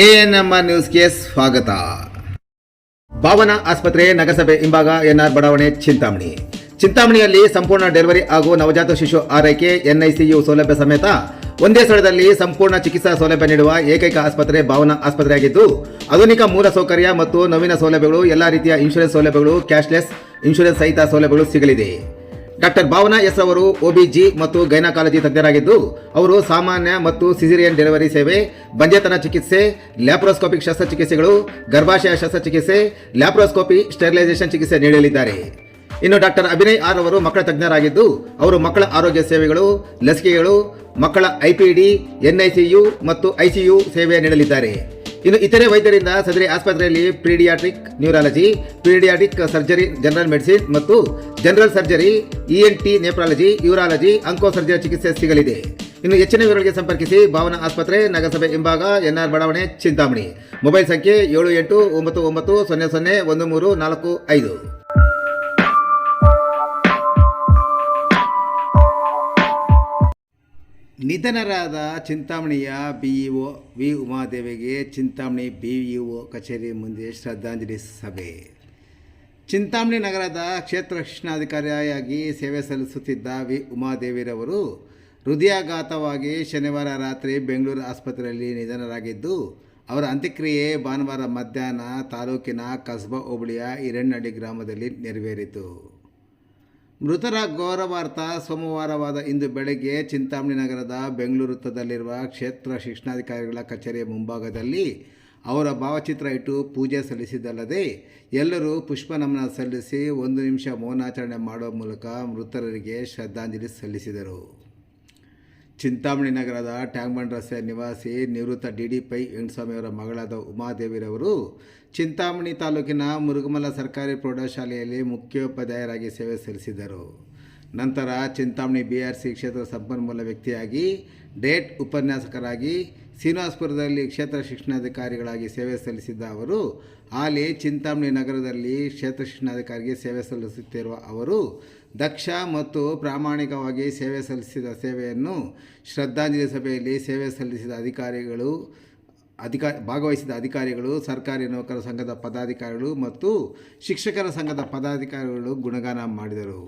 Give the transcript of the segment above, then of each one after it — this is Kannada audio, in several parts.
ಎಎನ್ಎಂಆರ್ ನ್ಯೂಸ್ಗೆ ಸ್ವಾಗತ. ಭಾವನಾ ಆಸ್ಪತ್ರೆ ನಗರಸಭೆ ಹಿಂಭಾಗ ಎನ್ಆರ್ ಬಡಾವಣೆ ಚಿಂತಾಮಣಿಯಲ್ಲಿ ಸಂಪೂರ್ಣ ಡೆಲಿವರಿ ಹಾಗೂ ನವಜಾತ ಶಿಶು ಆರೈಕೆ ಎನ್ಐಸಿಯು ಸೌಲಭ್ಯ ಸಮೇತ ಒಂದೇ ಸ್ಥಳದಲ್ಲಿ ಸಂಪೂರ್ಣ ಚಿಕಿತ್ಸಾ ಸೌಲಭ್ಯ ನೀಡುವ ಏಕೈಕ ಆಸ್ಪತ್ರೆ ಭಾವನಾ ಆಸ್ಪತ್ರೆಯಾಗಿದ್ದು, ಆಧುನಿಕ ಮೂಲ ಸೌಕರ್ಯ ಮತ್ತು ನವೀನ ಸೌಲಭ್ಯಗಳು, ಎಲ್ಲ ರೀತಿಯ ಇನ್ಶೂರೆನ್ಸ್ ಸೌಲಭ್ಯಗಳು, ಕ್ಯಾಶ್ಲೆಸ್ ಇನ್ಶೂರೆನ್ಸ್ ಸಹಿತ ಸೌಲಭ್ಯಗಳು ಸಿಗಲಿದೆ. ಡಾಕ್ಟರ್ ಭಾವನಾ ಎಸ್ ಅವರು OBG ಮತ್ತು ಗೈನಕಾಲಜಿ ತಜ್ಞರಾಗಿದ್ದು, ಅವರು ಸಾಮಾನ್ಯ ಮತ್ತು ಸಿಸೇರಿಯನ್ ಡೆಲಿವರಿ ಸೇವೆ, ಬಂಜೆತನ ಚಿಕಿತ್ಸೆ, ಲ್ಯಾಪ್ರೋಸ್ಕೋಪಿಕ್ ಶಸ್ತ್ರಚಿಕಿತ್ಸೆಗಳು, ಗರ್ಭಾಶಯ ಶಸ್ತ್ರಚಿಕಿತ್ಸೆ, ಲ್ಯಾಪ್ರೋಸ್ಕೋಪಿ, ಸ್ಟೆರಿಲೈಸೇಷನ್ ಚಿಕಿತ್ಸೆ ನೀಡಲಿದ್ದಾರೆ. ಇನ್ನು ಡಾಕ್ಟರ್ ಅಭಿನಯ್ ಆರ್ ಅವರು ಮಕ್ಕಳ ತಜ್ಞರಾಗಿದ್ದು, ಅವರು ಮಕ್ಕಳ ಆರೋಗ್ಯ ಸೇವೆಗಳು, ಲಸಿಕೆಗಳು, ಮಕ್ಕಳ IPD, NICU ಮತ್ತು ICU ಸೇವೆ ನೀಡಲಿದ್ದಾರೆ. ಇನ್ನು ಇತರೆ ವೈದ್ಯರಿಂದ ಸದರಿ ಆಸ್ಪತ್ರೆಯಲ್ಲಿ paediatric neurology, paediatric surgery, general medicine ಮತ್ತು general surgery, ENT nephrology, urology, onco surgery ಚಿಕಿತ್ಸೆ ಸಿಗಲಿದೆ. ಇನ್ನು ಹೆಚ್ಚಿನ ವಿವರಗಳಿಗೆ ಸಂಪರ್ಕಿಸಿ ಭಾವನಾ ಆಸ್ಪತ್ರೆ, ನಗರಸಭೆ ಹಿಂಭಾಗ, NR ಬಡಾವಣೆ, ಚಿಂತಾಮಣಿ. ಮೊಬೈಲ್ ಸಂಖ್ಯೆ 7899001345. ನಿಧನರಾದ ಚಿಂತಾಮಣಿಯ BEO ವಿ ಉಮಾದೇವಿಗೆ ಚಿಂತಾಮಣಿ BEO ಕಚೇರಿ ಮುಂದೆ ಶ್ರದ್ಧಾಂಜಲಿ ಸಭೆ. ಚಿಂತಾಮಣಿ ನಗರದ ಕ್ಷೇತ್ರ ಶಿಕ್ಷಣಾಧಿಕಾರಿಯಾಗಿ ಸೇವೆ ಸಲ್ಲಿಸುತ್ತಿದ್ದ ವಿ ಉಮಾದೇವಿರವರು ಹೃದಯಾಘಾತವಾಗಿ ಶನಿವಾರ ರಾತ್ರಿ ಬೆಂಗಳೂರು ಆಸ್ಪತ್ರೆಯಲ್ಲಿ ನಿಧನರಾಗಿದ್ದು, ಅವರ ಅಂತ್ಯಕ್ರಿಯೆ ಭಾನುವಾರ ಮಧ್ಯಾಹ್ನ ತಾಲೂಕಿನ ಕಸ್ಬಾ ಹೋಬಳಿಯ ಹಿರಣ್ಣಹಳ್ಳಿ ಗ್ರಾಮದಲ್ಲಿ ನೆರವೇರಿತು. ಮೃತರ ಗೌರವಾರ್ಥ ಸೋಮವಾರವಾದ ಇಂದು ಬೆಳಗ್ಗೆ ಚಿಂತಾಮಣಿ ನಗರದ ಬೆಂಗಳೂರು ವೃತ್ತದಲ್ಲಿರುವ ಕ್ಷೇತ್ರ ಶಿಕ್ಷಣಾಧಿಕಾರಿಗಳ ಕಚೇರಿಯ ಮುಂಭಾಗದಲ್ಲಿ ಅವರ ಭಾವಚಿತ್ರ ಇಟ್ಟು ಪೂಜೆ ಸಲ್ಲಿಸಿದ್ದಲ್ಲದೆ ಎಲ್ಲರೂ ಪುಷ್ಪ ನಮನ ಸಲ್ಲಿಸಿ 1 ನಿಮಿಷ ಮೌನಾಚರಣೆ ಮಾಡುವ ಮೂಲಕ ಮೃತರಿಗೆ ಶ್ರದ್ಧಾಂಜಲಿ ಸಲ್ಲಿಸಿದರು. ಚಿಂತಾಮಣಿ ನಗರದ ಟ್ಯಾಂಕ್ಬಂಡ್ ರಸ್ತೆಯ ನಿವಾಸಿ ನಿವೃತ್ತ DDPI ವೆಂಕಟಸ್ವಾಮಿಯವರ ಮಗಳಾದ ಉಮಾದೇವಿರವರು ಚಿಂತಾಮಣಿ ತಾಲೂಕಿನ ಮುರುಗಮಲ ಸರ್ಕಾರಿ ಪ್ರೌಢಶಾಲೆಯಲ್ಲಿ ಮುಖ್ಯೋಪಾಧ್ಯಾಯರಾಗಿ ಸೇವೆ ಸಲ್ಲಿಸಿದರು. ನಂತರ ಚಿಂತಾಮಣಿ BRC ಕ್ಷೇತ್ರ ಸಂಪನ್ಮೂಲ ವ್ಯಕ್ತಿಯಾಗಿ, ಡೇಟ್ ಉಪನ್ಯಾಸಕರಾಗಿ, ಶ್ರೀನಿವಾಸಪುರದಲ್ಲಿ ಕ್ಷೇತ್ರ ಶಿಕ್ಷಣಾಧಿಕಾರಿಗಳಾಗಿ ಸೇವೆ ಸಲ್ಲಿಸಿದ್ದ ಅವರು ಹಾಲಿ ಚಿಂತಾಮಣಿ ನಗರದಲ್ಲಿ ಕ್ಷೇತ್ರ ಶಿಕ್ಷಣಾಧಿಕಾರಿಗೆ ಸೇವೆ ಸಲ್ಲಿಸುತ್ತಿರುವ ಅವರು ದಕ್ಷ ಮತ್ತು ಪ್ರಾಮಾಣಿಕವಾಗಿ ಸೇವೆ ಸಲ್ಲಿಸಿದ ಸೇವೆಯನ್ನು ಶ್ರದ್ಧಾಂಜಲಿ ಸಭೆಯಲ್ಲಿ ಸೇವೆ ಸಲ್ಲಿಸಿದ ಭಾಗವಹಿಸಿದ ಅಧಿಕಾರಿಗಳು, ಸರ್ಕಾರಿ ನೌಕರರ ಸಂಘದ ಪದಾಧಿಕಾರಿಗಳು ಮತ್ತು ಶಿಕ್ಷಕರ ಸಂಘದ ಪದಾಧಿಕಾರಿಗಳು ಗುಣಗಾನ ಮಾಡಿದರು.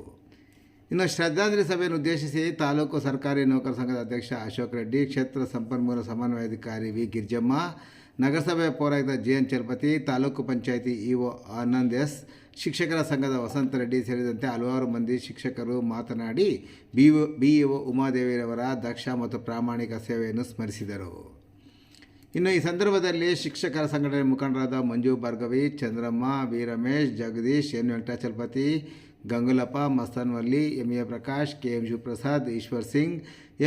ಇನ್ನು ಶ್ರದ್ಧಾಂಜಲಿ ಸಭೆಯನ್ನು ಉದ್ದೇಶಿಸಿ ತಾಲೂಕು ಸರ್ಕಾರಿ ನೌಕರರ ಸಂಘದ ಅಧ್ಯಕ್ಷ ಅಶೋಕ್ ರೆಡ್ಡಿ, ಕ್ಷೇತ್ರ ಸಂಪನ್ಮೂಲ ಸಮನ್ವಯಾಧಿಕಾರಿ ವಿ ಗಿರ್ಜಮ್ಮ, ನಗರಸಭೆ ಪೌರಾಯುಕ್ತ JN Chalapathi, taluk panchayat EO Anand S, ಶಿಕ್ಷಕರ ಸಂಘದ ವಸಂತ ರೆಡ್ಡಿ ಸೇರಿದಂತೆ ಹಲವಾರು ಮಂದಿ ಶಿಕ್ಷಕರು ಮಾತನಾಡಿ BEO ಉಮಾದೇವಿರವರ ದಕ್ಷ ಮತ್ತು ಪ್ರಾಮಾಣಿಕ ಸೇವೆಯನ್ನು ಸ್ಮರಿಸಿದರು. ಇನ್ನು ಈ ಸಂದರ್ಭದಲ್ಲಿ ಶಿಕ್ಷಕರ ಸಂಘಟನೆ ಮುಖಂಡರಾದ Manju Bhargavi, Chandramma, V Ramesh, Jagadish, N Venkatachalapathi, Gangulappa, Mastanvalli, MA Prakash, KM Shivaprasad, Eshwar Singh,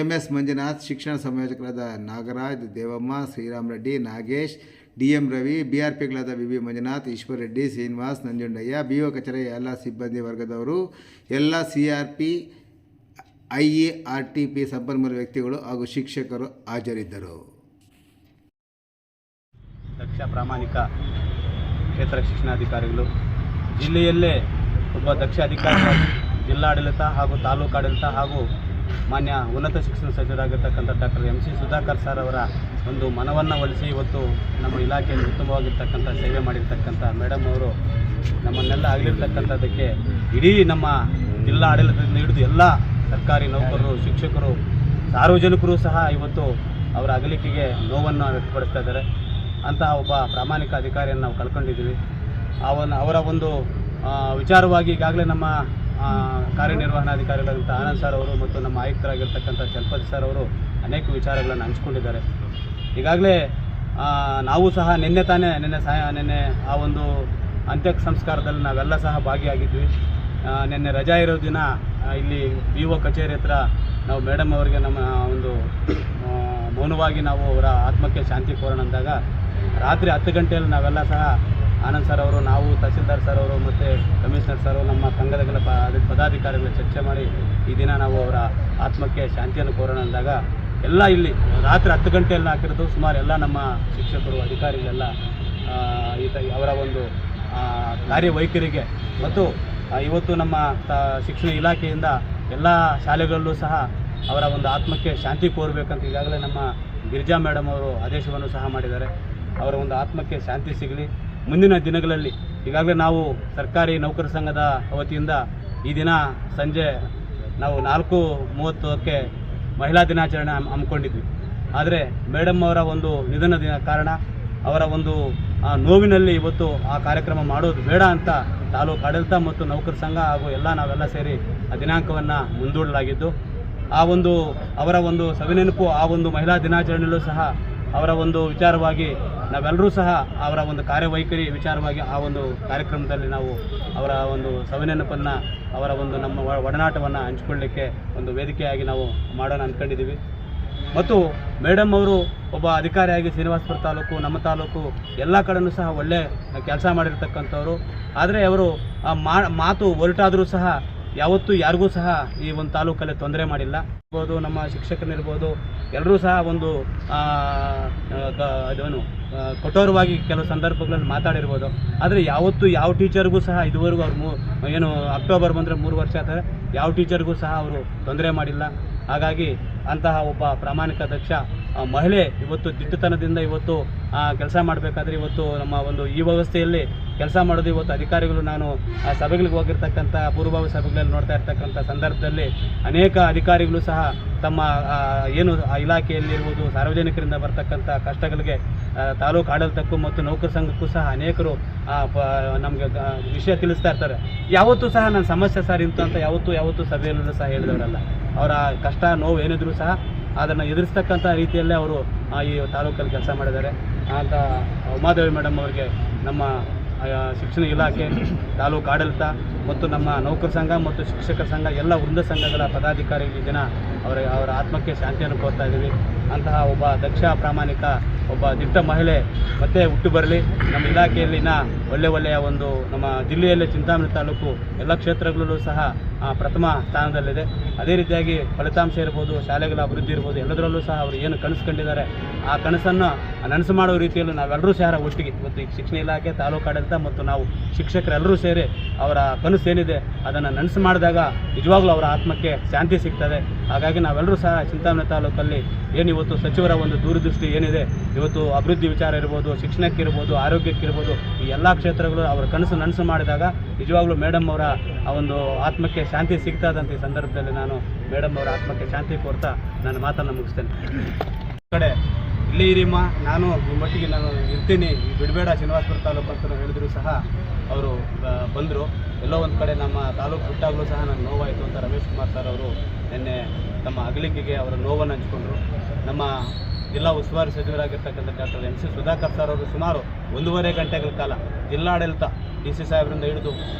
MS Manjunath, ಶಿಕ್ಷಣ ಸಂಯೋಜಕರಾದ Nagaraj, Devamma, Shriram Reddy, Nagesh, DM Ravi, BRPಗಳಾದ VB Manjunath, Eshwar Reddy, Srinivas, Nanjundaiah, BO ಕಚೇರಿಯ ಎಲ್ಲ ಸಿಬ್ಬಂದಿ ವರ್ಗದವರು, ಎಲ್ಲ CRP, IARTP ಸಂಪನ್ಮೂಲ ವ್ಯಕ್ತಿಗಳು ಹಾಗೂ ಶಿಕ್ಷಕರು ಹಾಜರಿದ್ದರು. ದಕ್ಷ ಪ್ರಾಮಾಣಿಕ ಕ್ಷೇತ್ರ ಶಿಕ್ಷಣಾಧಿಕಾರಿಗಳು, ಜಿಲ್ಲೆಯಲ್ಲೇ ಒಬ್ಬ ದಕ್ಷ ಅಧಿಕಾರಿಯಾಗಿ ಜಿಲ್ಲಾಡಳಿತ ಹಾಗೂ ತಾಲೂಕಾಡಳಿತ ಹಾಗೂ ಮಾನ್ಯ ಉನ್ನತ ಶಿಕ್ಷಣ ಸಚಿವರಾಗಿರ್ತಕ್ಕಂಥ ಡಾಕ್ಟರ್ MC ಸುಧಾಕರ್ ಸರ್ ಅವರ ಒಂದು ಮನವನ್ನು ಒಲಿಸಿ ಇವತ್ತು ನಮ್ಮ ಇಲಾಖೆಯಲ್ಲಿ ಉತ್ತಮವಾಗಿರ್ತಕ್ಕಂಥ ಸೇವೆ ಮಾಡಿರ್ತಕ್ಕಂಥ ಮೇಡಮ್ ಅವರು ನಮ್ಮನ್ನೆಲ್ಲ ಆಗಲಿರ್ತಕ್ಕಂಥದ್ದಕ್ಕೆ ಇಡೀ ನಮ್ಮ ಜಿಲ್ಲಾ ಆಡಳಿತದಿಂದ ಹಿಡಿದು ಎಲ್ಲ ಸರ್ಕಾರಿ ನೌಕರರು, ಶಿಕ್ಷಕರು, ಸಾರ್ವಜನಿಕರು ಸಹ ಇವತ್ತು ಅವರ ಅಗಲಿಕೆಗೆ ನೋವನ್ನು ವ್ಯಕ್ತಪಡಿಸ್ತಾ ಇದ್ದಾರೆ. ಅಂತಹ ಒಬ್ಬ ಪ್ರಾಮಾಣಿಕ ಅಧಿಕಾರಿಯನ್ನು ನಾವು ಕಳ್ಕೊಂಡಿದ್ದೀವಿ. ಅವರ ಒಂದು ವಿಚಾರವಾಗಿ ಈಗಾಗಲೇ ನಮ್ಮ ಕಾರ್ಯನಿರ್ವಹಣಾಧಿಕಾರಿಗಳಾದಂಥ ಆನಂದ್ ಸರ್ ಅವರು ಮತ್ತು ನಮ್ಮ ಆಯುಕ್ತರಾಗಿರ್ತಕ್ಕಂಥ ಚಲಪತಿ ಸರ್ ಅವರು ಅನೇಕ ವಿಚಾರಗಳನ್ನು ಹಂಚ್ಕೊಂಡಿದ್ದಾರೆ. ಈಗಾಗಲೇ ನಾವು ಸಹ ನಿನ್ನೆ ಆ ಒಂದು ಅಂತ್ಯ ಸಂಸ್ಕಾರದಲ್ಲಿ ನಾವೆಲ್ಲ ಸಹ ಭಾಗಿಯಾಗಿದ್ವಿ. ನಿನ್ನೆ ರಜಾ ಇರೋ ದಿನ ಇಲ್ಲಿ BO ಕಚೇರಿ ಹತ್ರ ನಾವು ಮೇಡಮ್ ಅವರಿಗೆ ನಮ್ಮ ಒಂದು ಮೌನವಾಗಿ ನಾವು ಅವರ ಆತ್ಮಕ್ಕೆ ಶಾಂತಿ ಕೋರೋಣ ಅಂದಾಗ ರಾತ್ರಿ 10 ಗಂಟೆಯಲ್ಲಿ ನಾವೆಲ್ಲ ಸಹ ಆನಂದ್ ಸರ್ ಅವರು, ನಾವು ತಹಸೀಲ್ದಾರ್ ಸರ್ ಅವರು ಮತ್ತು ಕಮಿಷನರ್ ಸರ್ ಅವರು, ನಮ್ಮ ಸಂಘದ ಪದಾಧಿಕಾರಿಗಳು ಚರ್ಚೆ ಮಾಡಿ ಈ ದಿನ ನಾವು ಅವರ ಆತ್ಮಕ್ಕೆ ಶಾಂತಿಯನ್ನು ಕೋರೋಣ ಅಂದಾಗ ಎಲ್ಲ ಇಲ್ಲಿ ರಾತ್ರಿ 10 ಗಂಟೆಯಲ್ಲಿ ಹಾಕಿರೋದು ಸುಮಾರು ಎಲ್ಲ ನಮ್ಮ ಶಿಕ್ಷಕರು, ಅಧಿಕಾರಿಗಳೆಲ್ಲ ಅವರ ಒಂದು ಕಾರ್ಯವೈಖರಿಗೆ ಮತ್ತು ಇವತ್ತು ನಮ್ಮ ಶಿಕ್ಷಣ ಇಲಾಖೆಯಿಂದ ಎಲ್ಲ ಶಾಲೆಗಳಲ್ಲೂ ಸಹ ಅವರ ಒಂದು ಆತ್ಮಕ್ಕೆ ಶಾಂತಿ ಕೋರಬೇಕಂತ ಈಗಾಗಲೇ ನಮ್ಮ ಗಿರಿಜಾ ಮೇಡಮ್ ಅವರು ಆದೇಶವನ್ನು ಸಹ ಮಾಡಿದ್ದಾರೆ. ಅವರ ಒಂದು ಆತ್ಮಕ್ಕೆ ಶಾಂತಿ ಸಿಗಲಿ. ಮುಂದಿನ ದಿನಗಳಲ್ಲಿ ಈಗಾಗಲೇ ನಾವು ಸರ್ಕಾರಿ ನೌಕರ ಸಂಘದ ವತಿಯಿಂದ ಈ ದಿನ ಸಂಜೆ ನಾವು 4:30ಕ್ಕೆ ಮಹಿಳಾ ದಿನಾಚರಣೆ ಹಮ್ಮಿಕೊಂಡಿದ್ವಿ. ಆದರೆ ಮೇಡಮ್ ಅವರ ಒಂದು ನಿಧನದ ಕಾರಣ ಅವರ ಒಂದು ನೋವಿನಲ್ಲಿ ಇವತ್ತು ಆ ಕಾರ್ಯಕ್ರಮ ಮಾಡೋದು ಬೇಡ ಅಂತ ತಾಲೂಕು ಆಡಳಿತ ಮತ್ತು ನೌಕರ ಸಂಘ ಹಾಗೂ ನಾವೆಲ್ಲ ಸೇರಿ ಆ ದಿನಾಂಕವನ್ನು ಮುಂದೂಡಲಾಗಿದ್ದು, ಆ ಒಂದು ಅವರ ಒಂದು ಸವಿನೆನಪು ಆ ಒಂದು ಮಹಿಳಾ ದಿನಾಚರಣೆಯಲ್ಲೂ ಸಹ ಅವರ ಒಂದು ವಿಚಾರವಾಗಿ ನಾವೆಲ್ಲರೂ ಸಹ ಅವರ ಒಂದು ಕಾರ್ಯವೈಖರಿ ವಿಚಾರವಾಗಿ ಆ ಒಂದು ಕಾರ್ಯಕ್ರಮದಲ್ಲಿ ನಾವು ಅವರ ಒಂದು ಸವಿನೆನಪನ್ನು ಅವರ ಒಂದು ನಮ್ಮ ಒಡನಾಟವನ್ನು ಹಂಚಿಕೊಳ್ಳಲಿಕ್ಕೆ ಒಂದು ವೇದಿಕೆಯಾಗಿ ನಾವು ಮಾಡೋಣ ಅಂದ್ಕೊಂಡಿದ್ದೀವಿ. ಮತ್ತು ಮೇಡಮ್ ಅವರು ಒಬ್ಬ ಅಧಿಕಾರಿಯಾಗಿ ಶ್ರೀನಿವಾಸಪುರ ತಾಲೂಕು, ನಮ್ಮ ತಾಲೂಕು ಎಲ್ಲ ಕಡೆಯೂ ಸಹ ಒಳ್ಳೆ ಕೆಲಸ ಮಾಡಿರ್ತಕ್ಕಂಥವ್ರು. ಆದರೆ ಅವರು ಮಾತು ಹೊರಟಾದರೂ ಸಹ ಯಾವತ್ತೂ ಯಾರಿಗೂ ಸಹ ಈ ಒಂದು ತಾಲೂಕಲ್ಲಿ ತೊಂದರೆ ಮಾಡಿಲ್ಲ. ಇರ್ಬೋದು, ನಮ್ಮ ಶಿಕ್ಷಕರಿರ್ಬೋದು, ಎಲ್ಲರೂ ಸಹ ಒಂದು ಅದೇನು ಕಠೋರವಾಗಿ ಕೆಲವು ಸಂದರ್ಭಗಳಲ್ಲಿ ಮಾತಾಡಿರ್ಬೋದು. ಆದರೆ ಯಾವತ್ತೂ ಯಾವ ಟೀಚರ್ಗೂ ಸಹ ಇದುವರೆಗೂ ಅವ್ರು ಏನು ಅಕ್ಟೋಬರ್ ಬಂದರೆ 3 ವರ್ಷ ಆಗ್ತದೆ, ಯಾವ ಟೀಚರ್ಗೂ ಸಹ ಅವರು ತೊಂದರೆ ಮಾಡಿಲ್ಲ. ಹಾಗಾಗಿ ಅಂತಹ ಒಬ್ಬ ಪ್ರಾಮಾಣಿಕ ದಕ್ಷ ಮಹಿಳೆ ಇವತ್ತು ದಿಟ್ಟತನದಿಂದ ಇವತ್ತು ಕೆಲಸ ಮಾಡಬೇಕಾದ್ರೆ ಇವತ್ತು ನಮ್ಮ ಒಂದು ಈ ವ್ಯವಸ್ಥೆಯಲ್ಲಿ ಕೆಲಸ ಮಾಡೋದು ಇವತ್ತು ಅಧಿಕಾರಿಗಳು ನಾನು ಸಭೆಗಳಿಗೆ ಹೋಗಿರ್ತಕ್ಕಂಥ ಪೂರ್ವಭಾವಿ ಸಭೆಗಳಲ್ಲಿ ನೋಡ್ತಾ ಇರ್ತಕ್ಕಂಥ ಸಂದರ್ಭದಲ್ಲಿ ಅನೇಕ ಅಧಿಕಾರಿಗಳು ಸಹ ತಮ್ಮ ಏನು ಇಲಾಖೆಯಲ್ಲಿರ್ಬೋದು ಸಾರ್ವಜನಿಕರಿಂದ ಬರ್ತಕ್ಕಂಥ ಕಷ್ಟಗಳಿಗೆ ತಾಲೂಕು ಆಡಳಿತಕ್ಕೂ ಮತ್ತು ನೌಕರ ಸಂಘಕ್ಕೂ ಸಹ ಅನೇಕರು ನಮಗೆ ವಿಷಯ ತಿಳಿಸ್ತಾ ಇರ್ತಾರೆ. ಯಾವತ್ತೂ ಸಹ ನನ್ನ ಸಮಸ್ಯೆ ಸರ್ ಇಂತು ಅಂತ ಯಾವತ್ತೂ ಸಭೆಯಲ್ಲೂ ಸಹ ಹೇಳಿದವರಲ್ಲ. ಅವರ ಕಷ್ಟ ನೋವು ಏನಿದ್ರು ಸಹ ಅದನ್ನು ಎದುರಿಸ್ತಕ್ಕಂಥ ರೀತಿಯಲ್ಲೇ ಅವರು ಈ ತಾಲೂಕಲ್ಲಿ ಕೆಲಸ ಮಾಡಿದ್ದಾರೆ ಅಂತ ಉಮಾದೇವಿ ಮೇಡಮ್ ಅವರಿಗೆ ನಮ್ಮ ಶಿಕ್ಷಣ ಇಲಾಖೆ, ತಾಲೂಕು ಆಡಳಿತ ಮತ್ತು ನಮ್ಮ ನೌಕರ ಸಂಘ ಮತ್ತು ಶಿಕ್ಷಕರ ಸಂಘ ಎಲ್ಲ ವೃಂದ ಸಂಘಗಳ ಪದಾಧಿಕಾರಿಗಳ ದಿನ ಅವರ ಆತ್ಮಕ್ಕೆ ಶಾಂತಿಯನ್ನು ಕೋರ್ತಾ ಇದ್ದೀವಿ. ಅಂತಹ ಒಬ್ಬ ದಕ್ಷ ಪ್ರಾಮಾಣಿಕ ಒಬ್ಬ ದಿಟ್ಟ ಮಹಿಳೆ ಮತ್ತೆ ಹುಟ್ಟು ಬರಲಿ. ನಮ್ಮ ಇಲಾಖೆಯಲ್ಲಿನ ಒಳ್ಳೆಯ ಒಂದು ನಮ್ಮ ಜಿಲ್ಲೆಯಲ್ಲಿ ಚಿಂತಾಮಣಿ ತಾಲೂಕು ಎಲ್ಲ ಕ್ಷೇತ್ರಗಳಲ್ಲೂ ಸಹ ಪ್ರಥಮ ಸ್ಥಾನದಲ್ಲಿದೆ. ಅದೇ ರೀತಿಯಾಗಿ ಫಲಿತಾಂಶ ಇರ್ಬೋದು, ಶಾಲೆಗಳ ಅಭಿವೃದ್ಧಿ ಇರ್ಬೋದು, ಎಲ್ಲದರಲ್ಲೂ ಸಹ ಅವರು ಏನು ಕನಸು ಕಂಡಿದ್ದಾರೆ ಆ ಕನಸನ್ನು ನನಸು ಮಾಡುವ ರೀತಿಯಲ್ಲಿ ನಾವೆಲ್ಲರೂ ಸಹ ಒಟ್ಟಿಗೆ ಇವತ್ತು ಶಿಕ್ಷಣ ಇಲಾಖೆ, ತಾಲೂಕು ಆಡಳಿತ ಮತ್ತು ನಾವು ಶಿಕ್ಷಕರೆಲ್ಲರೂ ಸೇರಿ ಅವರ ಕನಸು ಏನಿದೆ ಅದನ್ನು ನನಸು ಮಾಡಿದಾಗ ನಿಜವಾಗ್ಲೂ ಅವರ ಆತ್ಮಕ್ಕೆ ಶಾಂತಿ ಸಿಗ್ತದೆ. ಹಾಗಾಗಿ ನಾವೆಲ್ಲರೂ ಸಹ ಚಿಂತಾಮಣಿ ತಾಲೂಕಲ್ಲಿ ಏನು ಇವತ್ತು ಸಚಿವರ ಒಂದು ದೂರದೃಷ್ಟಿ ಏನಿದೆ, ಇವತ್ತು ಅಭಿವೃದ್ಧಿ ವಿಚಾರ ಇರ್ಬೋದು, ಶಿಕ್ಷಣಕ್ಕಿರ್ಬೋದು, ಆರೋಗ್ಯಕ್ಕಿರ್ಬೋದು, ಈ ಎಲ್ಲ ಕ್ಷೇತ್ರಗಳು ಅವರ ಕನಸು ನನಸು ಮಾಡಿದಾಗ ನಿಜವಾಗ್ಲೂ ಮೇಡಮ್ ಅವರ ಆ ಒಂದು ಆತ್ಮಕ್ಕೆ ಶಾಂತಿ ಸಿಗ್ತದಂತ ಈ ಸಂದರ್ಭದಲ್ಲಿ ನಾನು ಮೇಡಮ್ ಅವರ ಆತ್ಮಕ್ಕೆ ಶಾಂತಿ ಕೋರ್ತಾ ನನ್ನ ಮಾತನ್ನು ಮುಗಿಸ್ತೇನೆ. ಕಡೆ ಇಲ್ಲೇ ಇರಿಮ್ಮ, ನಾನು ಮಟ್ಟಿಗೆ ನಾನು ಇರ್ತೀನಿ, ಬಿಡಬೇಡ ಶ್ರೀನಿವಾಸಪುರ ತಾಲೂಕು ಅಂತ ಹೇಳಿದ್ರು ಸಹ ಅವರು ಬಂದರು. ಎಲ್ಲೋ ಒಂದು ಕಡೆ ನಮ್ಮ ತಾಲೂಕು ಬಿಟ್ಟಾಗಲೂ ಸಹ ನನಗೆ ನೋವಾಯಿತು ಅಂತ ರಮೇಶ್ ಕುಮಾರ್ ಸರ್ ಅವರು ನಿನ್ನೆ ತಮ್ಮ ಅಗಲಿಕೆಗೆ ಅವರ ನೋವನ್ನು ಹಂಚಿಕೊಂಡ್ರು. ನಮ್ಮ ಜಿಲ್ಲಾ ಉಸ್ತುವಾರಿ ಸಚಿವರಾಗಿರ್ತಕ್ಕಂಥ ಡಾಕ್ಟರ್ MC ಸುಧಾಕರ್ ಸರ್ ಅವರು ಸುಮಾರು 1.5 ಗಂಟೆಗಳ ಕಾಲ ಜಿಲ್ಲಾಡಳಿತ DC ಸಾಹೇಬರಿಂದ ಹಿಡಿದು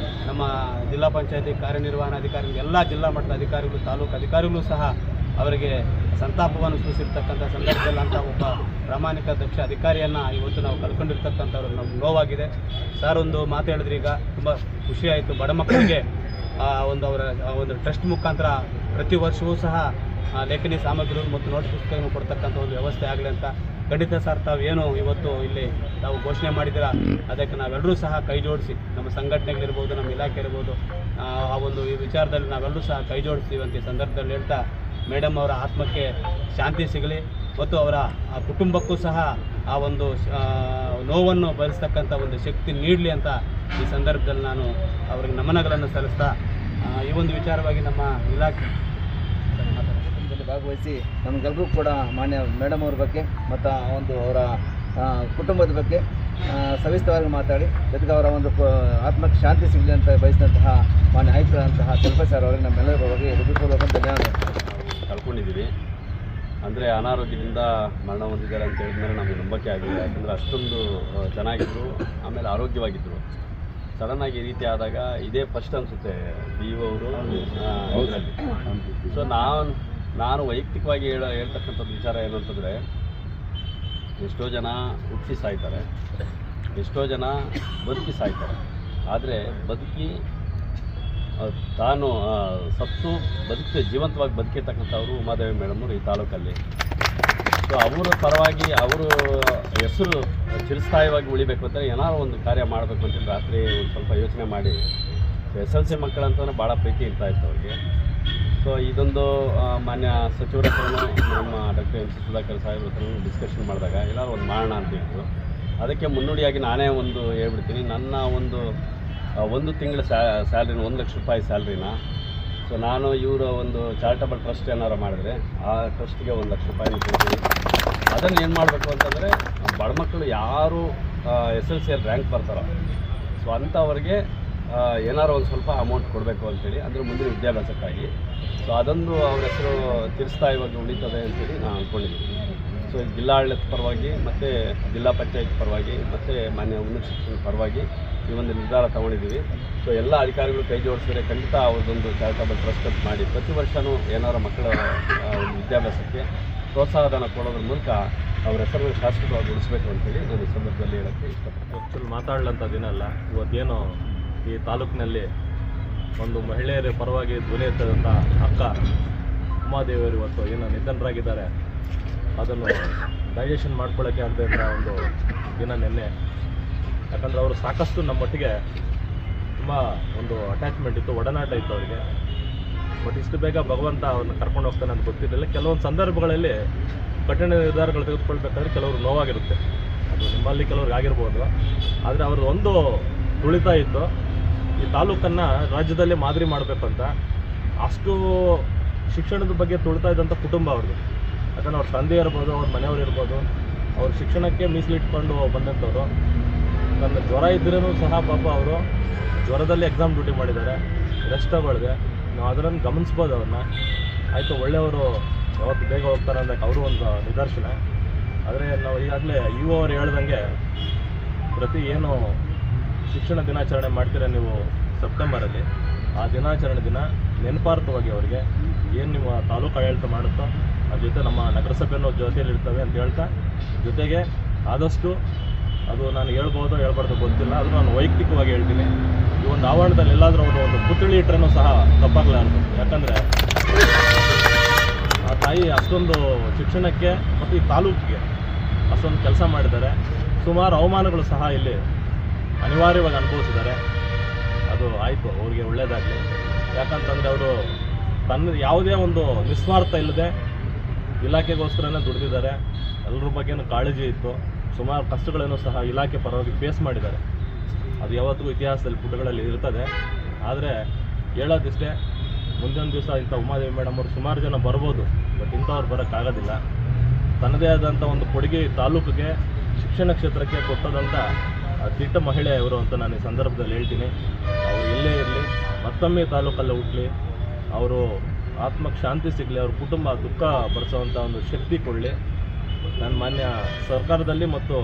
ನಮ್ಮ ಜಿಲ್ಲಾ ಪಂಚಾಯತಿ ಕಾರ್ಯನಿರ್ವಹಣಾಧಿಕಾರಿ ಎಲ್ಲ ಜಿಲ್ಲಾ ಮಟ್ಟದ ಅಧಿಕಾರಿಗಳು, ತಾಲೂಕು ಅಧಿಕಾರಿಗಳು ಸಹ ಅವರಿಗೆ ಸಂತಾಪವನ್ನು ಸೂಚಿಸಿರ್ತಕ್ಕಂಥ ಸಂದರ್ಭದಲ್ಲಿ ಅಂತ ಒಬ್ಬ ಪ್ರಾಮಾಣಿಕ ದಕ್ಷ ಅಧಿಕಾರಿಯನ್ನು ಇವತ್ತು ನಾವು ಕಳ್ಕೊಂಡಿರ್ತಕ್ಕಂಥವ್ರು ನಮ್ಗೆ ನೋವಾಗಿದೆ. ಸರ್ ಒಂದು ಮಾತು ಹೇಳಿದ್ರೆ ಈಗ ತುಂಬ ಖುಷಿಯಾಯಿತು. ಬಡ ಮಕ್ಕಳಿಗೆ ಅವರ ಒಂದು ಟ್ರಸ್ಟ್ ಮುಖಾಂತರ ಪ್ರತಿ ವರ್ಷವೂ ಸಹ ಲೇಖನಿ ಸಾಮಗ್ರಿಗಳು ಮತ್ತು ನೋಟ್ ಪುಸ್ತಕಗಳನ್ನು ಕೊಡ್ತಕ್ಕಂಥ ಒಂದು ವ್ಯವಸ್ಥೆ ಆಗಲಿ ಅಂತ. ಖಂಡಿತ ಸರ್, ತಾವೇನು ಇವತ್ತು ಇಲ್ಲಿ ನಾವು ಘೋಷಣೆ ಮಾಡಿದ್ದೀರಾ ಅದಕ್ಕೆ ನಾವೆಲ್ಲರೂ ಸಹ ಕೈ ಜೋಡಿಸಿ, ನಮ್ಮ ಸಂಘಟನೆಗಳಿರ್ಬೋದು, ನಮ್ಮ ಇಲಾಖೆ ಇರ್ಬೋದು, ಆ ಒಂದು ಈ ವಿಚಾರದಲ್ಲಿ ನಾವೆಲ್ಲರೂ ಸಹ ಕೈ ಜೋಡಿಸ್ತೀವಿ ಅಂತ ಈ ಸಂದರ್ಭದಲ್ಲಿ ಹೇಳ್ತಾ ಮೇಡಮ್ ಅವರ ಆತ್ಮಕ್ಕೆ ಶಾಂತಿ ಸಿಗಲಿ ಮತ್ತು ಅವರ ಕುಟುಂಬಕ್ಕೂ ಸಹ ಆ ಒಂದು ನೋವನ್ನು ಭರಿಸ್ತಕ್ಕಂಥ ಒಂದು ಶಕ್ತಿ ನೀಡಲಿ ಅಂತ ಈ ಸಂದರ್ಭದಲ್ಲಿ ನಾನು ಅವರಿಗೆ ನಮನಗಳನ್ನು ಸಲ್ಲಿಸ್ತಾ ಈ ಒಂದು ವಿಚಾರವಾಗಿ ನಮ್ಮ ಇಲಾಖೆ ಭಾಗವಹಿಸಿ ನಮಗೆಲ್ಲರೂ ಕೂಡ ಮಾನ್ಯ ಮೇಡಮ್ ಅವ್ರ ಬಗ್ಗೆ ಮತ್ತು ಒಂದು ಅವರ ಕುಟುಂಬದ ಬಗ್ಗೆ ಸವಿಸ್ತರವಾಗಿ ಮಾತಾಡಿ ಜೊತೆಗೆ ಅವರ ಒಂದು ಆತ್ಮಕ್ಕೆ ಶಾಂತಿ ಸಿಗಲಿ ಅಂತ ಬಯಸಿದಂತಹ ಮಾನ್ಯ ಆಯುಕ್ತರಂತಹ ಚಲಪತಿ ಸರ್ ಅವರಿಗೆ ನಮ್ಮೆಲ್ಲರ ಬಗ್ಗೆ ಹೃದಯಪೂರ್ವಕ ಧನ್ಯವಾದ ಕಳ್ಕೊಂಡಿದ್ದೀವಿ. ಅಂದರೆ ಅನಾರೋಗ್ಯದಿಂದ ಮರಣ ಹೊಂದಿದ್ದಾರೆ ಅಂತ ಹೇಳಿದ್ಮೇಲೆ ನಮಗೆ ನಂಬಿಕೆ ಆಗಿಲ್ಲ. ಯಾಕಂದರೆ ಅಷ್ಟೊಂದು ಚೆನ್ನಾಗಿದ್ದರು, ಆಮೇಲೆ ಆರೋಗ್ಯವಾಗಿದ್ದರು. ಸಡನ್ನಾಗಿ ಈ ರೀತಿ ಆದಾಗ ಇದೇ ಫಸ್ಟ್ ಅನಿಸುತ್ತೆ BO ಅವರು ಇದರಲ್ಲಿ. ಸೊ ನಾನು ವೈಯಕ್ತಿಕವಾಗಿ ಹೇಳ್ತಕ್ಕಂಥದ್ದು ವಿಚಾರ ಏನು ಅಂತಂದರೆ, ಎಷ್ಟೋ ಜನ ಹುಟ್ಟಿಸಿ ಸಾಯ್ತಾರೆ, ಎಷ್ಟೋ ಜನ ಬದುಕಿ ಸಾಯ್ತಾರೆ. ಆದರೆ ಬದುಕಿ ತಾನು ಸತ್ತು ಜೀವಂತವಾಗಿ ಬದುಕಿರ್ತಕ್ಕಂಥವ್ರು ಉಮಾದೇವಿ ಮೇಡಮರು ಈ ತಾಲೂಕಲ್ಲಿ. ಸೊ ಅವರ ಪರವಾಗಿ ಅವರು ಹೆಸರು ಚಿರಸ್ಥಾಯಿಯಾಗಿ ಉಳಿಬೇಕು ಅಂತ ಏನಾದ್ರು ಒಂದು ಕಾರ್ಯ ಮಾಡಬೇಕು ಅಂತ ರಾತ್ರಿ ಒಂದು ಸ್ವಲ್ಪ ಯೋಚನೆ ಮಾಡಿ SLC ಮಕ್ಕಳಂತಲೇ ಭಾಳ ಪ್ರೀತಿ ಇರ್ತಾಯಿತ್ತು ಅವ್ರಿಗೆ. ಸೊ ಇದೊಂದು ಮಾನ್ಯ ಸಚಿವರ ಹತ್ರನೂ ನಮ್ಮ ಡಾಕ್ಟರ್ MC ಸುಧಾಕರ್ ಸಾಹೇಬ್ರ ಹತ್ರನೂ ಡಿಸ್ಕಷನ್ ಮಾಡಿದಾಗ ಏನಾದ್ರು ಒಂದು ಮಾಡೋಣ ಅಂತ ಹೇಳಿದ್ರು. ಅದಕ್ಕೆ ಮುನ್ನುಡಿಯಾಗಿ ನಾನೇ ಒಂದು ಹೇಳ್ಬಿಡ್ತೀನಿ. ನನ್ನ ಒಂದು ತಿಂಗಳ ಸ್ಯಾಲ್ರಿನ 1 ಲಕ್ಷ ರೂಪಾಯಿ ಸ್ಯಾಲ್ರಿನ ಸೊ ನಾನು ಇವರ ಒಂದು ಚಾರಿಟಬಲ್ ಟ್ರಸ್ಟ್ ಏನಾರು ಮಾಡಿದ್ರೆ ಆ ಟ್ರಸ್ಟ್ಗೆ 1 ಲಕ್ಷ ರೂಪಾಯಿ ಕೊಡ್ತೀನಿ. ಅದನ್ನು ಏನು ಮಾಡಬೇಕು ಅಂತಂದರೆ ಬಡ ಮಕ್ಕಳು ಯಾರು SLC ರ್ಯಾಂಕ್ ಬರ್ತಾರೋ ಸೊ ಅಂಥವ್ರಿಗೆ ಏನಾರು ಒಂದು ಸ್ವಲ್ಪ ಅಮೌಂಟ್ ಕೊಡಬೇಕು ಅಂತೇಳಿ, ಅಂದರೆ ಮುಂದಿನ ವಿದ್ಯಾಭ್ಯಾಸಕ್ಕಾಗಿ. ಸೊ ಅದೊಂದು ಅವ್ರ ಹೆಸರು ತಿರ್ಸ್ತಾ ಇವಾಗ ಉಳಿತದೆ ಅಂತೇಳಿ ನಾನು ಅಂದ್ಕೊಂಡಿದ್ದೀನಿ. ಸೊ ಜಿಲ್ಲಾಡಳಿತ ಪರವಾಗಿ ಮತ್ತು ಜಿಲ್ಲಾ ಪಂಚಾಯತ್ ಪರವಾಗಿ ಮತ್ತು ಮಾನ್ಯ ಉನ್ನತ ಶಿಕ್ಷಣ ಪರವಾಗಿ ಈ ಒಂದು ನಿರ್ಧಾರ ತೊಗೊಂಡಿದ್ದೀವಿ. ಸೊ ಎಲ್ಲ ಅಧಿಕಾರಿಗಳು ಕೈ ಜೋಡಿಸಿದ್ರೆ ಖಂಡಿತ ಅವ್ರದ್ದೊಂದು ಚಾರಿಟಬಲ್ ಟ್ರಸ್ಟ್ ಅಂತ ಮಾಡಿ ಪ್ರತಿ ವರ್ಷವೂ ಏನಾರು ಮಕ್ಕಳ ಒಂದು ವಿದ್ಯಾಭ್ಯಾಸಕ್ಕೆ ಪ್ರೋತ್ಸಾಹಧನ ಕೊಡೋದ್ರ ಮೂಲಕ ಅವ್ರ ಹೆಸರನ್ನು ಶಾಶ್ವತವಾಗಿ ಉಳಿಸ್ಬೇಕು ಅಂತೇಳಿ ನಾನು ಈ ಸಂದರ್ಭದಲ್ಲಿ ಹೇಳೋಕ್ಕೆ ಇಷ್ಟಪಡ್ತೀನಿ. ಆ್ಯಕ್ಚುಲಿ ಮಾತಾಡಲಂಥ ದಿನ ಅಲ್ಲ. ಇವತ್ತೇನು ಈ ತಾಲೂಕಿನಲ್ಲಿ ಒಂದು ಮಹಿಳೆಯರ ಪರವಾಗಿ ಧ್ವನಿ ಎತ್ತದಂಥ ಅಕ್ಕ ಉಮಾದೇವಿಯವರು ಇವತ್ತು ಏನು ನಿಧನರಾಗಿದ್ದಾರೆ, ಅದನ್ನು ಡೈಜೆಷನ್ ಮಾಡ್ಕೊಳ್ಳೋಕ್ಕೆ ಆಗದೆ ಅಂತ ಒಂದು ದಿನ ನಿನ್ನೆ. ಯಾಕಂದರೆ ಅವರು ಸಾಕಷ್ಟು ನಮ್ಮೊಟ್ಟಿಗೆ ತುಂಬ ಒಂದು ಅಟ್ಯಾಚ್ಮೆಂಟ್ ಇತ್ತು, ಒಡನಾಟ ಇತ್ತು ಅವರಿಗೆ. ಬಟ್ ಇಷ್ಟು ಬೇಗ ಭಗವಂತ ಅವ್ರನ್ನ ಕರ್ಕೊಂಡು ಹೋಗ್ತಾನೆ ಅಂತ ಗೊತ್ತಿರಲಿಲ್ಲ. ಕೆಲವೊಂದು ಸಂದರ್ಭಗಳಲ್ಲಿ ಕಠಿಣ ನಿರ್ಧಾರಗಳು ತೆಗೆದುಕೊಳ್ಬೇಕಾದ್ರೆ ಕೆಲವರು ನೋವಾಗಿರುತ್ತೆ, ಅದು ನಿಮ್ಮಲ್ಲಿ ಕೆಲವ್ರಿಗೆ ಆಗಿರ್ಬೋದು. ಆದರೆ ಅವ್ರದ್ದು ಒಂದು ತುಳಿತಾ ಇತ್ತು, ಈ ತಾಲೂಕನ್ನು ರಾಜ್ಯದಲ್ಲೇ ಮಾದರಿ ಮಾಡಬೇಕು ಅಂತ. ಅಷ್ಟು ಶಿಕ್ಷಣದ ಬಗ್ಗೆ ತುಳಿತಾ ಇದ್ದಂಥ ಕುಟುಂಬ ಅವ್ರದ್ದು. ಯಾಕಂದ್ರೆ ಅವ್ರ ತಂದೆ ಇರ್ಬೋದು, ಅವ್ರ ಮನೆಯವ್ರು ಇರ್ಬೋದು, ಅವ್ರ ಶಿಕ್ಷಣಕ್ಕೆ ಮೀಸಲಿಟ್ಕೊಂಡು ಬಂದಂಥವ್ರು. ನನ್ನ ಜ್ವರ ಇದ್ರೂ ಸಹ ಪಾಪ ಅವರು ಜ್ವರದಲ್ಲಿ ಎಕ್ಸಾಮ್ ಡ್ಯೂಟಿ ಮಾಡಿದ್ದಾರೆ, ರೆಸ್ಟ್ ತಗೊಳ್ದೆ. ನಾವು ಅದನ್ನು ಗಮನಿಸ್ಬೋದು ಅವ್ರನ್ನ. ಆಯಿತು, ಒಳ್ಳೆಯವರು ಯಾವತ್ತು ಬೇಗ ಹೋಗ್ತಾರೆ ಅಂದಕ್ಕೆ ಅವರು ಒಂದು ನಿದರ್ಶನ. ಆದರೆ ನಾವು ಈಗಾಗಲೇ ಅವ್ರು ಹೇಳ್ದಂಗೆ ಪ್ರತಿ ಏನು ಶಿಕ್ಷಣ ದಿನಾಚರಣೆ ಮಾಡ್ತೀರ ನೀವು ಸೆಪ್ಟೆಂಬರಲ್ಲಿ, ಆ ದಿನಾಚರಣೆ ದಿನ ನೆನಪಾರ್ಥವಾಗಿ ಅವರಿಗೆ ಏನು ನಿಮ್ಮ ತಾಲೂಕು ಆಡಳಿತ ಮಾಡುತ್ತೋ ಅದ್ರ ಜೊತೆ ನಮ್ಮ ನಗರಸಭೆಯೂ ಜೊತೆಯಲ್ಲಿ ಇರ್ತವೆ ಅಂತ ಹೇಳ್ತಾ, ಜೊತೆಗೆ ಆದಷ್ಟು ಅದು ನಾನು ಹೇಳ್ಬೋದು ಹೇಳ್ಬಾರ್ದು ಗೊತ್ತಿಲ್ಲ, ಅದು ನಾನು ವೈಯಕ್ತಿಕವಾಗಿ ಹೇಳ್ತೀನಿ, ಈ ಒಂದು ಆವರಣದಲ್ಲಿ ಎಲ್ಲಾದರೂ ಅವರು ಒಂದು ಪುತ್ಥಳಿ ಇಟ್ಟರೂ ಸಹ ತಪ್ಪಾಗಲಾರ್ದು. ಯಾಕಂದರೆ ಆ ತಾಯಿ ಅಷ್ಟೊಂದು ಶಿಕ್ಷಣಕ್ಕೆ ಮತ್ತು ಈ ತಾಲೂಕಿಗೆ ಅಷ್ಟೊಂದು ಕೆಲಸ ಮಾಡಿದ್ದಾರೆ. ಸುಮಾರು ಅವಮಾನಗಳು ಸಹ ಇಲ್ಲಿ ಅನಿವಾರ್ಯವಾಗಿ ಅನುಭವಿಸಿದ್ದಾರೆ. ಅದು ಆಯಿತು, ಅವ್ರಿಗೆ ಒಳ್ಳೆಯದಾಗಲಿ. ಯಾಕಂತಂದರೆ ಅವರು ತನ್ನ ಯಾವುದೇ ಒಂದು ನಿಸ್ವಾರ್ಥ ಇಲ್ಲದೆ ಇಲಾಖೆಗೋಸ್ಕರನೇ ದುಡಿದಿದ್ದಾರೆ. ಎಲ್ಲರ ಬಗ್ಗೆನೂ ಕಾಳಜಿ ಇತ್ತು. ಸುಮಾರು ಕಷ್ಟಗಳನ್ನು ಸಹ ಇಲಾಖೆ ಪರವಾಗಿ ಫೇಸ್ ಮಾಡಿದ್ದಾರೆ. ಅದು ಯಾವತ್ತಿಗೂ ಇತಿಹಾಸದಲ್ಲಿ ಪುಟಗಳಲ್ಲಿ ಇರ್ತದೆ. ಆದರೆ ಹೇಳೋದಿಷ್ಟೇ, ಮುಂದಿನ ದಿವಸ ಇಂಥ ಉಮಾದೇವಿ ಮೇಡಮ್ ಅವರು ಸುಮಾರು ಜನ ಬರ್ಬೋದು, ಬಟ್ ಇಂಥವ್ರು ಬರೋಕ್ಕಾಗೋದಿಲ್ಲ. ತನ್ನದೇ ಆದಂಥ ಒಂದು ಕೊಡುಗೆ ತಾಲೂಕಿಗೆ, ಶಿಕ್ಷಣ ಕ್ಷೇತ್ರಕ್ಕೆ ಕೊಟ್ಟದಂಥ ದಿಟ್ಟ ಮಹಿಳೆ ಅವರು ಅಂತ ನಾನು ಈ ಸಂದರ್ಭದಲ್ಲಿ ಹೇಳ್ತೀನಿ. ಅವರು ಎಲ್ಲೇ ಇರಲಿ, ಮತ್ತೊಮ್ಮೆ ತಾಲೂಕಲ್ಲೇ ಹುಟ್ಟಲಿ, ಅವರು ಆತ್ಮಕ್ಕೆ ಶಾಂತಿ ಸಿಗಲಿ, ಅವ್ರ ಕುಟುಂಬ ದುಃಖ ಭರಿಸೋವಂಥ ಒಂದು ಶಕ್ತಿ ಕೊಡಲಿ. ನಾನು ಮಾನ್ಯ ಸರ್ಕಾರದಲ್ಲಿ ಮತ್ತು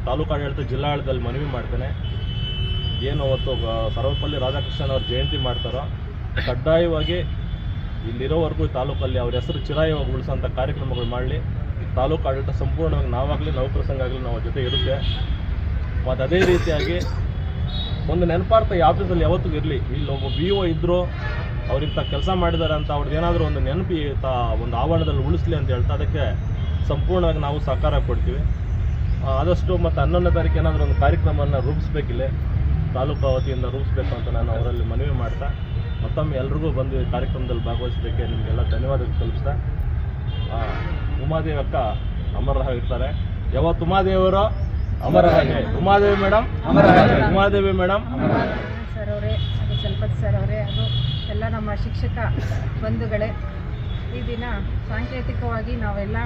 ತಾಲೂಕು ಆಡಳಿತ ಜಿಲ್ಲಾಡಳಿತದಲ್ಲಿ ಮನವಿ ಮಾಡ್ತೇನೆ. ಏನು ಅವತ್ತು ಸರ್ವಪಲ್ಲಿ ರಾಧಾಕೃಷ್ಣನ್ ಅವ್ರ ಜಯಂತಿ ಮಾಡ್ತಾರೋ, ಕಡ್ಡಾಯವಾಗಿ ಇಲ್ಲಿರೋವರೆಗೂ ಈ ತಾಲೂಕಲ್ಲಿ ಅವ್ರ ಹೆಸರು ಚಿರಾಯವಾಗಿ ಉಳಿಸೋಂಥ ಕಾರ್ಯಕ್ರಮಗಳು ಮಾಡಲಿ. ತಾಲೂಕು ಆಡಳಿತ ಸಂಪೂರ್ಣವಾಗಿ ನಾವಾಗಲಿ, ನೌಕರ ಸಂಘ ಆಗಲಿ ನಾವು ಜೊತೆ ಇರುತ್ತೆ. ಮತ್ತು ಅದೇ ರೀತಿಯಾಗಿ ಒಂದು ನೆನಪಾರ್ಥ ಈ ಆಫೀಸಲ್ಲಿ ಯಾವತ್ತೂ ಇರಲಿ. ಇಲ್ಲಿ ಒಬ್ಬ BO ಇದ್ದರು, ಅವ್ರಿಂಥ ಕೆಲಸ ಮಾಡಿದ್ದಾರೆ ಅಂತ ಅವ್ರದ್ದು ಏನಾದರೂ ಒಂದು ನೆನಪು ಒಂದು ಆವರಣದಲ್ಲಿ ಉಳಿಸ್ಲಿ ಅಂತ ಹೇಳ್ತಾ ಅದಕ್ಕೆ ಸಂಪೂರ್ಣವಾಗಿ ನಾವು ಸಹಕಾರ ಕೊಡ್ತೀವಿ. ಆದಷ್ಟು ಮತ್ತು 11ನೇ ತಾರೀಕು ಏನಾದರೂ ಒಂದು ಕಾರ್ಯಕ್ರಮವನ್ನು ರೂಪಿಸ್ಬೇಕಿಲ್ಲ, ತಾಲೂಕು ವತಿಯಿಂದ ರೂಪಿಸ್ಬೇಕು ಅಂತ ನಾನು ಅವರಲ್ಲಿ ಮನವಿ ಮಾಡ್ತಾ, ಮತ್ತೊಮ್ಮೆ ಎಲ್ರಿಗೂ ಬಂದು ಈ ಕಾರ್ಯಕ್ರಮದಲ್ಲಿ ಭಾಗವಹಿಸೋದಕ್ಕೆ ನಿಮಗೆಲ್ಲ ಧನ್ಯವಾದ ತಲುಪಿಸ್ತಾ, ಉಮಾದೇವಿ ಅಕ್ಕ ಅಮರರಾಗಿರ್ತಾರೆ. ಯಾವತ್ತು ಉಮಾದೇವಿಯವರು ಅಮರರಾಗಿ. ಉಮಾದೇವಿ ಮೇಡಮ್ ಅಮರರಾಗಿ. ಉಮಾದೇವಿ ಮೇಡಮ್ ಸರ್ ಅವರೇ, ಅದು ಚಲಪತಿ ಸರ್ ಅವರೇ, ಅದು ಎಲ್ಲ ನಮ್ಮ ಶಿಕ್ಷಕ ಬಂಧುಗಳೇ. ಈ ದಿನ ಸಾಂಕೇತಿಕವಾಗಿ ನಾವೆಲ್ಲ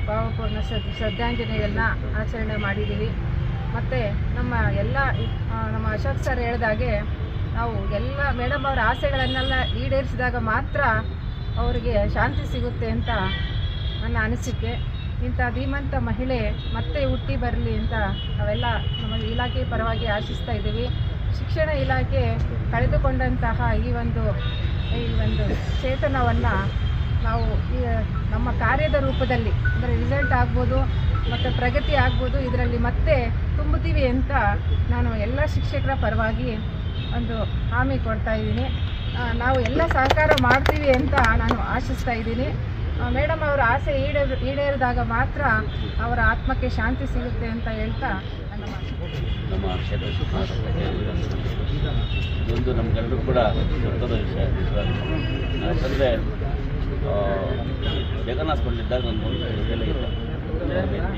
ಭಾವಪೂರ್ಣ ಶ್ರದ್ಧಾಂಜಲಿಯನ್ನು ಆಚರಣೆ ಮಾಡಿದ್ದೀವಿ. ಮತ್ತು ನಮ್ಮ ಅಶೋಕ್ ಸರ್ ಹೇಳಿದಾಗೆ ನಾವು ಎಲ್ಲ ಮೇಡಮ್ ಅವರ ಆಸೆಗಳನ್ನೆಲ್ಲ ಈಡೇರಿಸಿದಾಗ ಮಾತ್ರ ಅವರಿಗೆ ಶಾಂತಿ ಸಿಗುತ್ತೆ ಅಂತ ನನ್ನ ಅನಿಸಿಕೆ. ಇಂಥ ಧೀಮಂತ ಮಹಿಳೆ ಮತ್ತೆ ಹುಟ್ಟಿ ಬರಲಿ ಅಂತ ನಾವೆಲ್ಲ ನಮ್ಮ ಇಲಾಖೆ ಪರವಾಗಿ ಆಶಿಸ್ತಾ ಇದ್ದೀವಿ. ಶಿಕ್ಷಣ ಇಲಾಖೆ ಕಳೆದುಕೊಂಡಂತಹ ಈ ಒಂದು ಚೇತನವನ್ನು ನಾವು ನಮ್ಮ ಕಾರ್ಯದ ರೂಪದಲ್ಲಿ, ಅಂದರೆ ರಿಸಲ್ಟ್ ಆಗ್ಬೋದು ಮತ್ತು ಪ್ರಗತಿ ಆಗ್ಬೋದು, ಇದರಲ್ಲಿ ಮತ್ತೆ ತುಂಬುತ್ತೀವಿ ಅಂತ ನಾನು ಎಲ್ಲ ಶಿಕ್ಷಕರ ಪರವಾಗಿ ಒಂದು ಹಾಮಿ ಕೊಡ್ತಾ ಇದ್ದೀನಿ. ನಾವು ಎಲ್ಲ ಸಹಕಾರ ಮಾಡ್ತೀವಿ ಅಂತ ನಾನು ಆಶಿಸ್ತಾ ಇದ್ದೀನಿ. ಮೇಡಮ್ ಅವರ ಆಸೆ ಈಡೇರಿದಾಗ ಮಾತ್ರ ಅವರ ಆತ್ಮಕ್ಕೆ ಶಾಂತಿ ಸಿಗುತ್ತೆ ಅಂತ ಹೇಳ್ತಾ ನನ್ನ ನಮ್ಮ ಕ್ಷೇತ್ರ ಇದೊಂದು ನಮಗೆಲ್ಲರೂ ಕೂಡ ದೊಡ್ಡದ ವಿಷಯ. ಯಾಕಂದರೆ ಜಗನ್ ಹಾಸ್ಪಿಟ್ಲಿದ್ದಾಗ ನನ್ನ ಇದೆಲ್ಲ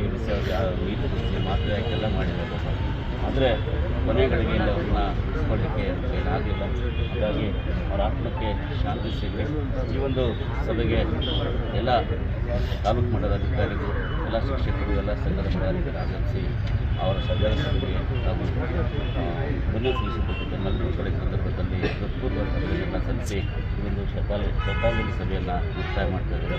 ಇದೆ, ಕರೆಸಿ ಅವ್ರಿಗೆ ನೀರು ಕುಡಿಸಿ ಮಾತ್ರೆ ಹಾಕೆಲ್ಲ ಮಾಡಿದ್ದಾರೆ. ಆದರೆ ಕೊನೆ ಗಳಿಗೆಯಲ್ಲಿ ಅವ್ರನ್ನ ಉಳಿಸ್ಕೊಳ್ಳಿಕ್ಕೆ ಏನಾಗಲಿಲ್ಲ. ಹಾಗಾಗಿ ಅವರ ಆತ್ಮಕ್ಕೆ ಶಾಂತಿ ಸಿಗಲಿ. ಈ ಒಂದು ಸಭೆಗೆ ಎಲ್ಲ ತಾಲೂಕು ಮಟ್ಟದ ಅಧಿಕಾರಿಗಳು, ಎಲ್ಲ ಶಿಕ್ಷಕರು, ಎಲ್ಲ ಸಂಘದ ಪದಾಧಿಕಾರಿಗಳು ಆಗಮಿಸಿ ಅವರ ಸದಸ್ಯರಿಗೆ ಹಾಗೂ ಧ್ವನಿ ಸಲ್ಲಿಸಿದ್ದಕ್ಕೆ ನನ್ನಲ್ಲೂ ಕಡೆ ಸಂದರ್ಭದಲ್ಲಿ ಹೃತ್ಪೂರ್ವಕ ಸಭೆಯನ್ನು ಸಲ್ಲಿಸಿ ಈ ಒಂದು ಶತಾಂಜಲಿ ಸಭೆಯನ್ನು ಮುಕ್ತಾಯ ಮಾಡ್ತಾ ಇದ್ದಾರೆ.